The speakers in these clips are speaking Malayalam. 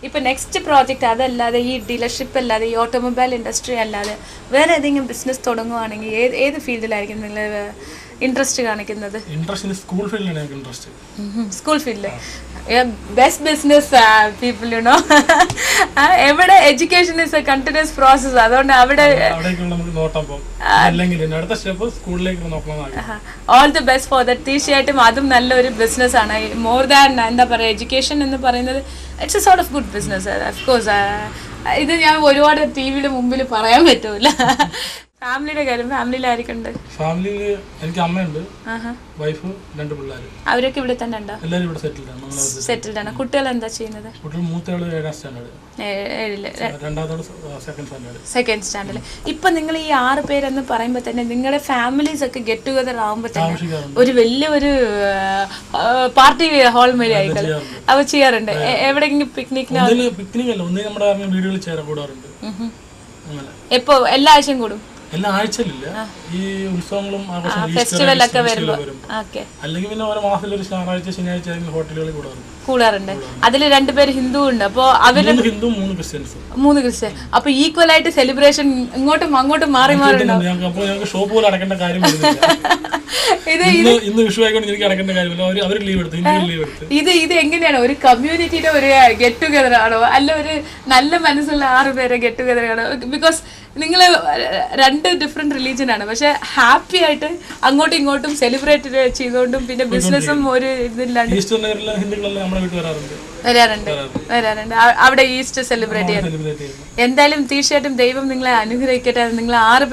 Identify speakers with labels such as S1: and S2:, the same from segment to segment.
S1: ഇപ്പൊ നെക്സ്റ്റ് പ്രോജക്റ്റ് അതല്ലാതെ ഈ ഡീലർഷിപ്പ് അല്ലാതെ ഈ ഓട്ടോമൊബൈൽ ഇൻഡസ്ട്രി അല്ലാതെ വേറെ ഏതെങ്കിലും ബിസിനസ് തുടങ്ങുവാണെങ്കിൽ ഏത് ഫീൽഡിലായിരിക്കും നിങ്ങൾ ഇൻട്രസ്റ്റ് കാണിക്കുന്നത്?
S2: സ്കൂൾ ഫീൽഡിലാണ് എനിക്ക് interest.
S1: School field best business people you know. എവിടെ education is a continuous process, അതുകൊണ്ട് അവിടെ all the best for that. തീർച്ചയായിട്ടും അതും നല്ലൊരു ബിസിനസ് ആണ്. മോർ ദാൻ എന്താ പറയുക, എഡ്യൂക്കേഷൻ എന്ന് പറയുന്നത് it's A sort of good business. Of course ഇത് ഞാൻ ഒരുപാട് ടി വിയുടെ മുമ്പിൽ പറയാൻ പറ്റൂല. ഫാമിലിയുടെ കാര്യം, ഫാമിലിയിലായിരിക്കുന്നുണ്ട്?
S2: ഫാമിലിയിൽ എനിക്ക് അമ്മയുണ്ട്, വൈഫ്, 2 പിള്ളേർ.
S1: അവരൊക്കെ ഇവിടെ തന്നെ ഉണ്ടോ?
S2: എല്ലാവരും ഇവിടെ സെറ്റിൽഡ് ആണ്.
S1: കുട്ടികൾ എന്താ ചെയ്യുന്നത്?
S2: മൂത്തയാള് 7ാം സ്റ്റാൻഡേർഡ്,
S1: 7ല്,
S2: രണ്ടാമത്തെ
S1: സെക്കൻഡ് സ്റ്റാൻഡേർഡ്. ഇപ്പൊ നിങ്ങൾ ഈ 6 പേരെന്ന് പറയുമ്പോ തന്നെ നിങ്ങളുടെ ഫാമിലീസ് ഒക്കെ ഗെറ്റ് ടുഗദർ ആവുമ്പോ തന്നെ ഒരു വലിയൊരു പാർട്ടി ഹാൾ മേലെ ആയിക്കോട്ടെ അവ ചെയ്യാറുണ്ട്. എവിടെയെങ്കിലും പിക്നിക് എപ്പോ? എല്ലാ ആഴ്ചയും കൂടും?
S2: എല്ലാ ആഴ്ചയിലില്ല, ഈ ഉത്സവങ്ങളും
S1: ഫെസ്റ്റിവലൊക്കെ വരുമ്പോ
S2: അല്ലെങ്കിൽ പിന്നെ ഓരോ മാസത്തിൽ ഒരു ഞായറാഴ്ച ശനിയാഴ്ച ഹോട്ടലുകളിൽ
S1: കൂടാറുണ്ട്. അതിൽ 2 പേര് ഹിന്ദു ഉണ്ട്. അപ്പൊ അവര് 3 ക്രിസ്ത്യൻ. അപ്പൊ ഈക്വൽ ആയിട്ട് സെലിബ്രേഷൻ ഇങ്ങോട്ടും അങ്ങോട്ടും മാറി മാറി
S2: ഷോപ്പ് പോലെ അടക്കേണ്ട കാര്യം
S1: ഇത് എങ്ങനെയാണ് ഒരു കമ്മ്യൂണിറ്റിയുടെ ഒരു ഗെറ്റ് ടുഗദർ ആണോ, അല്ല ഒരു നല്ല മനസ്സുള്ള 6 പേരെ ഗെറ്റ് ടുഗദർ ആണോ? ബിക്കോസ് നിങ്ങൾ 2 ഡിഫറെന്റ് റിലീജിയൻ ആണ്, പക്ഷെ ഹാപ്പി ആയിട്ട് അങ്ങോട്ടും ഇങ്ങോട്ടും സെലിബ്രേറ്റ് ചെയ്തുകൊണ്ടും പിന്നെ ബിസിനസ്സും ഒരു ഇതില്ലാണ്ട് വരാറുണ്ട്. അവിടെ ഈസ്റ്റർ സെലിബ്രേറ്റ് ചെയ്യാൻ. എന്തായാലും തീർച്ചയായിട്ടും ദൈവം നിങ്ങളെ അനുഗ്രഹിക്കട്ടെ. നിങ്ങൾ 6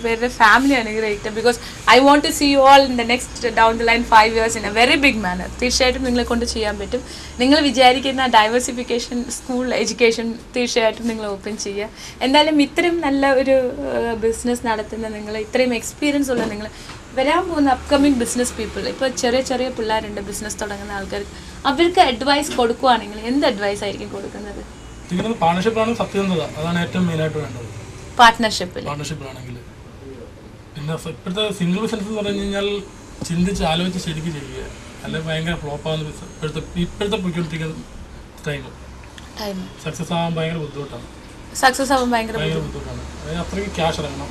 S1: പേരുടെ ഫാമിലി അനുഗ്രഹിക്കട്ടെ. Because I want to see you all in the next down the line 5 years in a very big manner. തീർച്ചയായിട്ടും നിങ്ങളെ കൊണ്ട് ചെയ്യാൻ പറ്റും. നിങ്ങൾ വിചാരിക്കുന്ന ഡൈവേഴ്സിഫിക്കേഷൻ സ്കൂൾ എഡ്യൂക്കേഷൻ തീർച്ചയായിട്ടും നിങ്ങൾ ഓപ്പൺ ചെയ്യുക. എന്തായാലും ഇത്രയും നല്ല ഒരു ബിസിനസ് നടത്തുന്ന നിങ്ങൾ, ഇത്രയും എക്സ്പീരിയൻസ് ഉള്ള നിങ്ങൾ, വരാൻ പോകുന്ന അപ്കമിങ് ബിസിനസ് പീപ്പിൾ, ഇപ്പോൾ ചെറിയ പിള്ളേരുണ്ട് ബിസിനസ് തുടങ്ങുന്ന ആൾക്കാർക്ക്, അവർക്ക് അഡ്വൈസ് കൊടുക്കുവാണെങ്കിൽ എന്ത് അഡ്വൈസ് ആയിരിക്കും കൊടുക്കുന്നത്?
S2: പാർട്ണർഷിപ്പാണ് സത്യസന്ധത, അതാണ് ഏറ്റവും മെയിൻ ആയിട്ട് വേണ്ടത്. പാർട്ണർഷിപ്പിലാണെങ്കിൽ പിന്നെ ഇപ്പോഴത്തെ സിംഗിൾ ബിസിനസ് എന്ന് പറഞ്ഞു കഴിഞ്ഞാൽ ചിന്തിച്ച് ആലോചിച്ച് ശരിക്കും ചെയ്യുക, അല്ലെങ്കിൽ ഭയങ്കര ഫ്ലോപ്പാകുന്ന ഇപ്പോഴത്തെ പൊയ്ക്കൊണ്ടിരിക്കുന്ന ടൈം സക്സസ് ആവാൻ ഭയങ്കര ബുദ്ധിമുട്ടാണ്. ബുദ്ധിമുട്ടാണ്. അത്രയ്ക്ക് ക്യാഷ് ഇറങ്ങണം.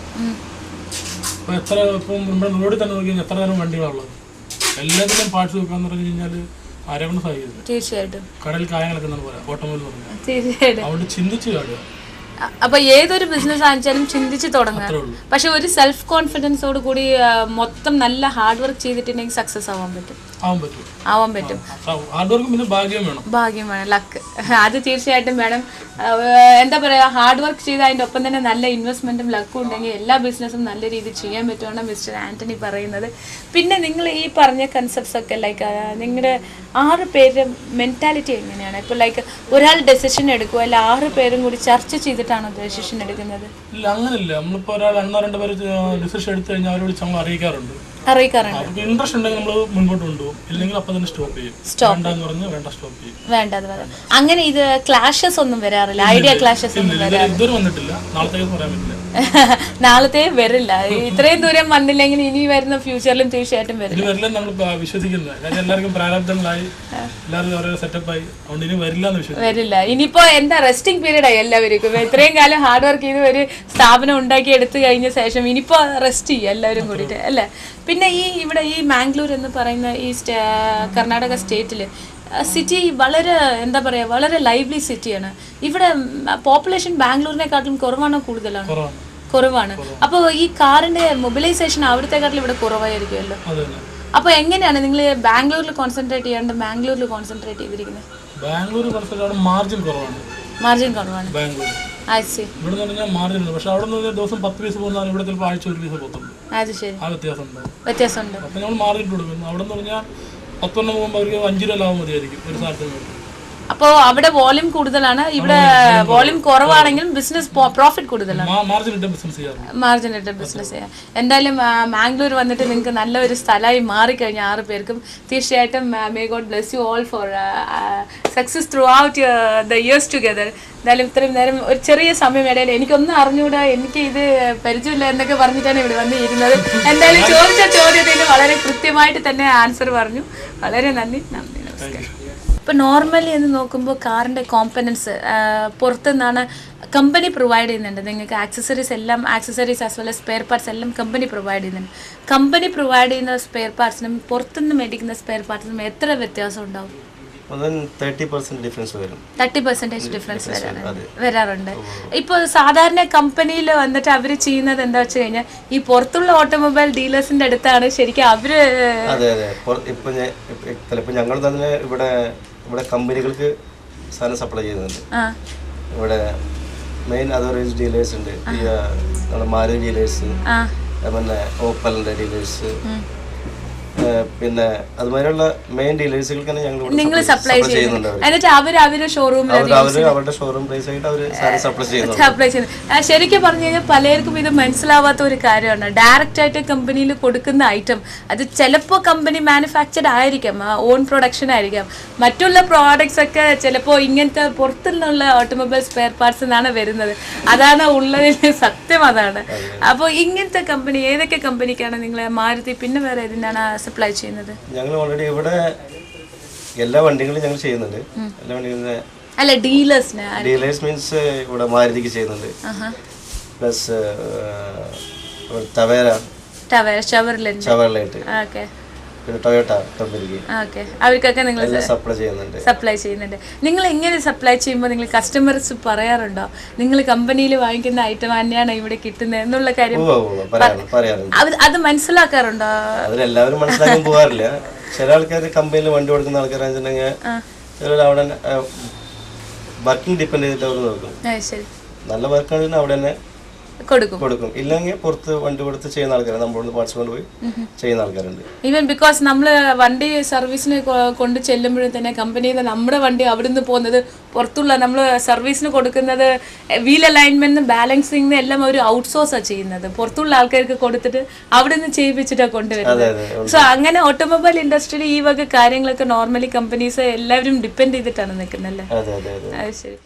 S2: ഇപ്പം നമ്മുടെ റോഡിൽ തന്നെ നോക്കി കഴിഞ്ഞാൽ എത്ര തരം വണ്ടികളുള്ളത്, എല്ലാത്തിനും പാർട്സ് വെക്കാന്ന് പറഞ്ഞു കഴിഞ്ഞാൽ ആരെക്കൊണ്ട് സാധിക്കും. തീർച്ചയായിട്ടും കടയിൽ കായങ്ങളൊക്കെ പോലെ ഓട്ടോമൊബൈൽ പറഞ്ഞു. അതുകൊണ്ട് ചിന്തിച്ച് കാണുക.
S1: അപ്പൊ ഏതൊരു ബിസിനസ് ആണെങ്കിലും ചിന്തിച്ച് തുടങ്ങുക. പക്ഷെ ഒരു സെൽഫ് കോൺഫിഡൻസോട് കൂടി മൊത്തം നല്ല ഹാർഡ് വർക്ക് ചെയ്തിട്ടുണ്ടെങ്കിൽ സക്സസ് ആവാൻ പറ്റും. ഭാഗ്യം വേണം, ലക്ക്, അത് തീർച്ചയായിട്ടും വേണം. എന്താ പറയാ, ഹാർഡ് വർക്ക് ചെയ്ത് അതിൻ്റെ ഒപ്പം തന്നെ നല്ല ഇൻവെസ്റ്റ്മെന്റും ലക്കും ഉണ്ടെങ്കിൽ എല്ലാ ബിസിനസ്സും നല്ല രീതിയിൽ ചെയ്യാൻ പറ്റുമെന്നാണ് മിസ്റ്റർ ആന്റണി പറയുന്നത്. പിന്നെ നിങ്ങൾ ഈ പറഞ്ഞ കൺസെപ്റ്റ്സ് ഒക്കെ ലൈക്ക് നിങ്ങളുടെ 6 പേരുടെ മെന്റാലിറ്റി എങ്ങനെയാണ്? ഇപ്പോൾ ലൈക്ക് ഒരാൾ ഡെസിഷൻ എടുക്കുക, അല്ല 6 പേരും കൂടി ചർച്ച ചെയ്തിട്ടാണോ ഡെസിഷൻ എടുക്കുന്നത്?
S2: ഇല്ല, അങ്ങനെയല്ല. നമ്മളിപ്പോൾ ഒരാൾ 1-2 പേര് ഡിസിഷൻ എടുത്തു കഴിഞ്ഞാൽ അവരോട് നമ്മൾ അറിയിക്കാറുണ്ട്. ഇൻട്രസ്റ്റ് ഉണ്ടെങ്കിൽ നമ്മൾ മുൻപോട്ട് കൊണ്ടുപോകും, ഇല്ലെങ്കിൽ അപ്പം തന്നെ സ്റ്റോപ്പ് ചെയ്യും. വേണ്ടത്
S1: അങ്ങനെ ഇത് ക്ലാഷസ് ഒന്നും വരാറില്ല, ഐഡിയ ക്ലാഷസ് ഒന്നും
S2: ഇതുവരെ വന്നിട്ടില്ല. നാളത്തേക്ക് പറയാൻ പറ്റില്ല.
S1: നാളത്തെ വരില്ല. ഇത്രയും ദൂരം വന്നില്ലെങ്കിൽ ഇനി വരുന്ന ഫ്യൂച്ചറിലും തീർച്ചയായിട്ടും വരില്ല. ഇനിയിപ്പോ എന്താ റെസ്റ്റിംഗ് പീരീഡ് ആയി എല്ലാവർക്കും. ഇത്രയും കാലം ഹാർഡ് വർക്ക് ചെയ്ത് ഒരു സ്ഥാപനം ഉണ്ടാക്കി എടുത്തു കഴിഞ്ഞ ശേഷം ഇനിയിപ്പോ റെസ്റ്റ് ചെയ്യും എല്ലാവരും കൂടിയിട്ട്, അല്ലേ? പിന്നെ ഇവിടെ ഈ മാംഗ്ലൂർ എന്ന് പറയുന്ന ഈ കർണാടക സ്റ്റേറ്റില് സിറ്റി വളരെ എന്താ പറയുക, വളരെ ലൈവ്ലി സിറ്റിയാണ്. ഇവിടെ പോപ്പുലേഷൻ ബാംഗ്ലൂരിനെക്കാട്ടിലും കുറവാണോ കുറവാണ്. അപ്പോൾ ഈ കാറിന്റെ മൊബിലൈസേഷൻ അവിടത്തെക്കാട്ടിലും ഇവിടെ കുറവായിരിക്കുമല്ലോ. അപ്പോൾ എങ്ങനെയാണ് നിങ്ങൾ ബാംഗ്ലൂരിൽ കോൺസെൻട്രേറ്റ് ചെയ്യാണ്ട് മാംഗ്ലൂരിൽ കോൺസെൻട്രേറ്റ് ചെയ്തിരിക്കുന്നത്? മാർജിൻ കുറവാണ്.
S2: ദിവസം 10 പീസ് പോകുന്നതാണ്, ഇവിടെ ചിലപ്പോൾ ആഴ്ച 1 പീസ് പോകുന്നുണ്ട്.
S1: അത് ശരി, വ്യത്യാസമുണ്ട്.
S2: അപ്പോൾ നമ്മൾ മാർജിൻ കൊടുക്കുന്നു. അവിടെ നിന്ന് പറഞ്ഞാൽ 10 പോകുമ്പോൾ അവർക്ക് 5 രൂപ ലാഭം മതിയായിരിക്കും ഒരു സാധനത്തിന്.
S1: അപ്പോൾ അവിടെ വോളിയം കൂടുതലാണ്, ഇവിടെ വോളിയം കുറവാണെങ്കിലും ബിസിനസ് പ്രോഫിറ്റ് കൂടുതലാണ്. മാർജിൻ ഇട്ട ബിസിനസ് ചെയ്യാം. എന്തായാലും മാംഗ്ലൂർ വന്നിട്ട് നിങ്ങൾക്ക് നല്ലൊരു സ്ഥലമായി മാറിക്കഴിഞ്ഞ 6 പേർക്കും തീർച്ചയായിട്ടും may God bless you all for success through out the years together. എന്തായാലും ഇത്രയും നേരം ഒരു ചെറിയ സമയം ഇടയിൽ എനിക്കൊന്നും അറിഞ്ഞുകൂടാ, എനിക്ക് ഇത് പരിചയമില്ല എന്നൊക്കെ പറഞ്ഞിട്ടാണ് ഇവിടെ വന്ന് ഇരുന്നത്. എന്തായാലും ചോദിച്ച ചോദ്യത്തിന് വളരെ കൃത്യമായിട്ട് തന്നെ ആൻസർ പറഞ്ഞു. വളരെ നന്ദി. നമസ്കാരം. ഇപ്പോൾ നോർമലി എന്ന് നോക്കുമ്പോൾ കാറിൻ്റെ കോമ്പനൻസ് പുറത്തുനിന്നാണ് കമ്പനി പ്രൊവൈഡ് ചെയ്യുന്നുണ്ട് നിങ്ങൾക്ക് accessories as well as spare parts എല്ലാം കമ്പനി പ്രൊവൈഡ് ചെയ്യുന്നുണ്ട്. കമ്പനി പ്രൊവൈഡ് ചെയ്യുന്ന സ്പെയർ പാർട്സിനും പുറത്തുനിന്ന് മേടിക്കുന്ന സ്പെയർ പാർട്സിനും എത്ര വ്യത്യാസം ഉണ്ടാവും?
S3: 30% ഡിഫറൻസ് വരും.
S1: 30% ഡിഫറൻസ് വരാറുണ്ട്. ഇപ്പോൾ സാധാരണ കമ്പനിയിൽ വന്നിട്ട് അവർ ചെയ്യുന്നത് എന്താ വെച്ച് കഴിഞ്ഞാൽ ഈ പുറത്തുള്ള ഓട്ടോമൊബൈൽ ഡീലേഴ്സിന്റെ അടുത്താണ് ശരിക്കും അവര്.
S3: അതെ അതെ. ചിലപ്പോൾ ഞങ്ങൾ തന്നെ ഇവിടെ കമ്പനികൾക്ക് സാധനം സപ്ലൈ ചെയ്യുന്നുണ്ട്. ഇവിടെ മെയിൻ അതോറൈസ്ഡ് ഡീലേഴ്സ് ഉണ്ട്. നമ്മുടെ മാരുതി ഡീലേഴ്സ്, പിന്നെ ഓപ്പലിന്റെ ഡീലേഴ്സ്, പിന്നെ അതുമാതിരിയുള്ള മെയിൻ ഡീലേഴ്സുകൾക്ക്
S1: നിങ്ങൾ സപ്ലൈ ചെയ്യുന്നുണ്ട്. എന്നിട്ട് അവരുടെ ഷോറൂമിൽ
S3: അവരുടെ ഷോറൂം പ്രൈസ് ആയിട്ട് അവർ സപ്ലൈ
S1: ചെയ്യുന്നു. ശരിക്കും പറഞ്ഞു കഴിഞ്ഞാൽ പലർക്കും ഇത് മനസ്സിലാവാത്ത ഒരു കാര്യമാണ്. ഡയറക്റ്റ് ആയിട്ട് കമ്പനിയിൽ കൊടുക്കുന്ന ഐറ്റം അത് ചിലപ്പോൾ കമ്പനി മാനുഫാക്ചർഡ് ആയിരിക്കാം, ഓൺ പ്രൊഡക്ഷൻ ആയിരിക്കാം. മറ്റുള്ള പ്രോഡക്ട്സ് ഒക്കെ ചിലപ്പോൾ ഇങ്ങനത്തെ പുറത്തുനിന്നുള്ള ഓട്ടോമൊബൈൽ സ്പെയർ പാർട്സ് എന്നാണ് വരുന്നത്. അതാണ് ഉള്ളതിൽ സത്യം അതാണ്. അപ്പോൾ ഇങ്ങനത്തെ കമ്പനി ഏതൊക്കെ കമ്പനിക്കാണ് നിങ്ങൾ മാരുതി പിന്നെ വേറെ ഏതിനാണ് സപ്ലൈ ചെയ്യുന്നത്?
S3: ഞങ്ങൾ ഓൾറെഡി ഇവിടെ എല്ലാ വണ്ടികളും ഞങ്ങൾ ചെയ്യുന്നുണ്ട്. എല്ലാ വണ്ടികളും
S1: അല്ല ഡീലേഴ്സ്
S3: മീൻസ് ഇവിടെ മാരുതിക്ക് ചെയ്യുന്നുണ്ട്. പ്ലസ് ഷവർലൈറ്റ്, പിന്നെ ടൊയോട്ട കമ്പനിക്ക്
S1: അവർക്കൊക്കെ നിങ്ങൾ
S3: സപ്ലൈ ചെയ്യുന്നുണ്ട്.
S1: നിങ്ങൾ എങ്ങനെ സപ്ലൈ ചെയ്യുമ്പോൾ നിങ്ങൾ കസ്റ്റമേഴ്സ് പറയാറുണ്ടോ നിങ്ങൾ കമ്പനിയിൽ വാങ്ങിക്കുന്ന ഐറ്റം തന്നെയാണ് ഇവിടെ കിട്ടുന്നത് എന്നുള്ള കാര്യം അത് മനസ്സിലാക്കാറുണ്ടോ?
S3: അവരെല്ലാവരും മനസ്സിലാക്കാൻ പോകാറില്ല. ചില ആൾക്കാർ കമ്പനിയിൽ വണ്ടി കൊടുക്കുന്ന ആൾക്കാരാണെന്നുണ്ടെങ്കിൽ ചിലർ അവിടെ വർക്കിംഗ് ഡിപ്പെൻഡ് ചെയ്തിട്ട് അവർ നോക്കും. നല്ല വർക്കാണെങ്കിൽ അവിടെ തന്നെ കൊടുക്കും. ഇല്ലെങ്കിൽ പുറത്ത് വണ്ടി കൊടുത്ത് ചെയ്യുന്ന ആൾക്കാർ നമ്മളോട് പാർട്സ് കൊണ്ടുപോയി ചെയ്യുന്ന ആൾക്കാരുണ്ട്.
S1: ഈവൻ ബിക്കോസ് നമ്മൾ വണ്ടി സർവീസിന് കൊണ്ട് ചെല്ലുമ്പോഴും തന്നെ കമ്പനിയിൽ നമ്മുടെ വണ്ടി അവിടുന്ന് പോകുന്നത് പുറത്തുള്ള നമ്മൾ സർവീസിന് കൊടുക്കുന്നത് വീൽ അലൈൻമെന്റ് ബാലൻസിങ് എല്ലാം ഒരു ഔട്ട്സോഴ്സാണ് ചെയ്യുന്നത്. പുറത്തുള്ള ആൾക്കാർക്ക് കൊടുത്തിട്ട് അവിടെ നിന്ന് ചെയ്യിപ്പിച്ചിട്ടാണ് കൊണ്ടുവരുന്നത്. സോ അങ്ങനെ ഓട്ടോമൊബൈൽ ഇൻഡസ്ട്രിയിൽ ഈ വക കാര്യങ്ങളൊക്കെ നോർമലി കമ്പനീസ് എല്ലാവരും ഡിപ്പെൻഡ് ചെയ്തിട്ടാണ് നിൽക്കുന്നത് അല്ലേ? അത് ശരി.